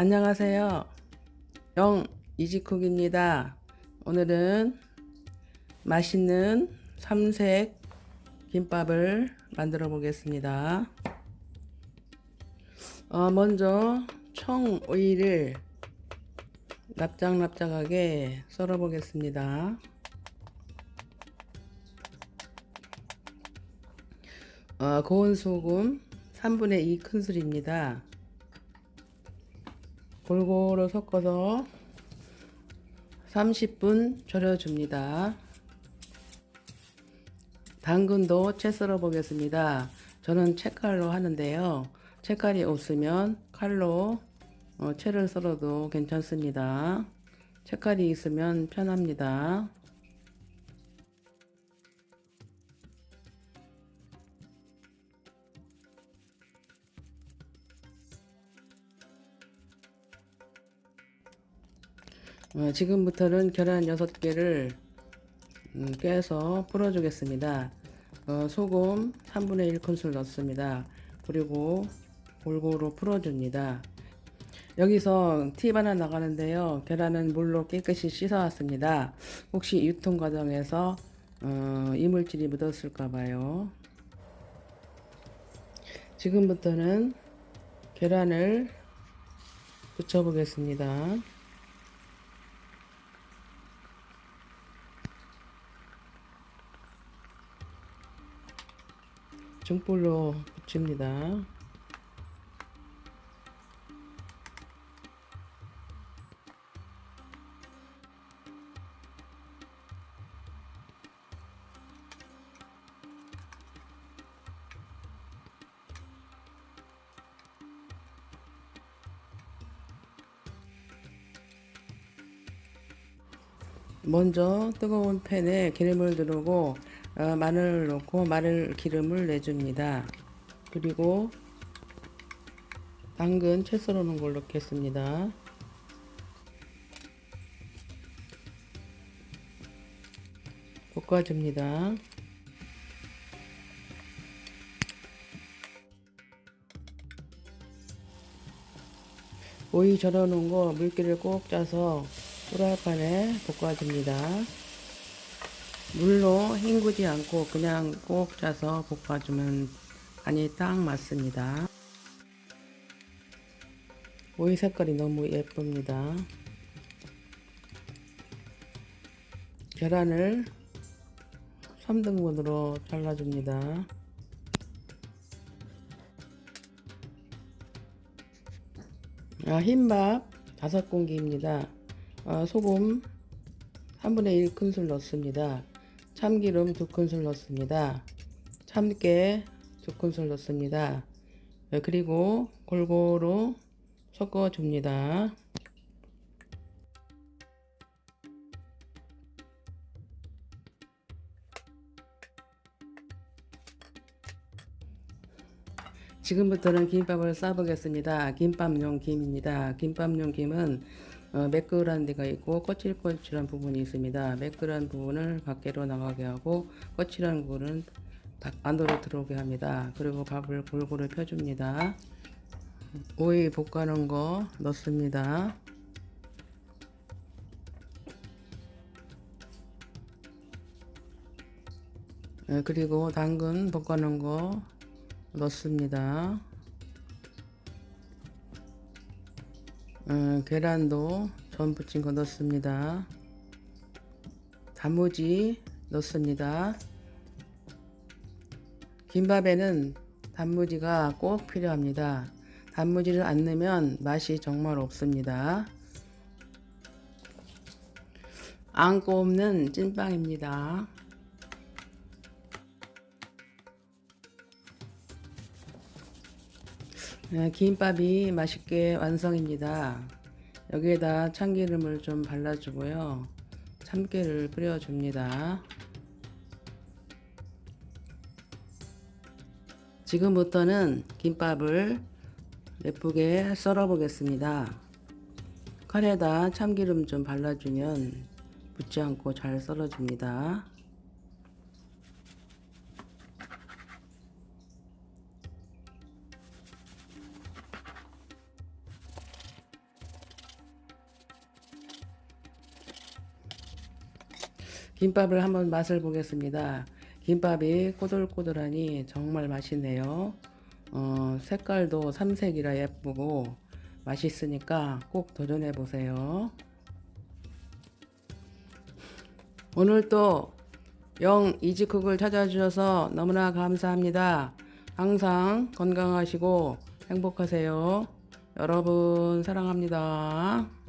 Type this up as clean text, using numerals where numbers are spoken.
안녕하세요. 이지쿡입니다. 오늘은 맛있는 삼색 김밥을 만들어 보겠습니다. 먼저 청오이를 납작납작하게 썰어 보겠습니다. 고운 소금 3분의 2 큰술입니다. 골고루 섞어서 30분 절여줍니다. 당근도 채 썰어 보겠습니다. 저는 채칼로 하는데요. 채칼이 없으면 칼로 채를 썰어도 괜찮습니다. 채칼이 있으면 편합니다. 지금부터는 계란 6개를 깨서 풀어주겠습니다. 소금 3분의 1 큰술 넣습니다. 그리고 골고루 풀어줍니다. 여기서 팁 하나 나가는데요. 계란은 물로 깨끗이 씻어왔습니다. 혹시 유통 과정에서 이물질이 묻었을까봐요. 지금부터는 계란을 붙여보겠습니다. 중불로 붙입니다. 먼저 뜨거운 팬에 기름을 두르고 마늘을 넣고 마늘 기름을 내줍니다. 그리고 당근 채 썰어 놓은 걸 넣겠습니다. 볶아줍니다. 오이 절여 놓은 거 물기를 꼭 짜서 프라이팬에 볶아줍니다. 물로 헹구지 않고 그냥 꼭 짜서 볶아주면 간이 딱 맞습니다. 오이 색깔이 너무 예쁩니다. 계란을 3등분으로 잘라줍니다. 흰밥 5공기입니다. 소금 3분의 1 큰술 넣습니다. 참기름 2큰술 넣습니다. 참깨 2큰술 넣습니다. 그리고 골고루 섞어줍니다. 지금부터는 김밥을 싸보겠습니다. 김밥용 김입니다. 김밥용 김은 매끌한 데가 있고 거칠거칠한 부분이 있습니다. 매끌한 부분을 밖으로 나가게 하고 거칠한 부분은 안으로 들어오게 합니다. 그리고 밥을 골고루 펴줍니다. 오이 볶아놓은 거 넣습니다. 그리고 당근 볶아놓은 거 넣습니다. 계란도 전 부친 거 넣습니다. 단무지 넣습니다. 김밥에는 단무지가 꼭 필요합니다. 단무지를 안 넣으면 맛이 정말 없습니다. 안고 없는 찐빵입니다. 김밥이 맛있게 완성입니다. 여기에다 참기름을 좀 발라주고요. 참깨를 뿌려줍니다. 지금부터는 김밥을 예쁘게 썰어 보겠습니다. 칼에다 참기름 좀 발라주면 붙지 않고 잘 썰어줍니다. 김밥을 한번 맛을 보겠습니다. 김밥이 꼬들꼬들하니 정말 맛있네요. 색깔도 삼색이라 예쁘고 맛있으니까 꼭 도전해 보세요. 오늘도 영 이지쿡을 찾아주셔서 너무나 감사합니다. 항상 건강하시고 행복하세요. 여러분 사랑합니다.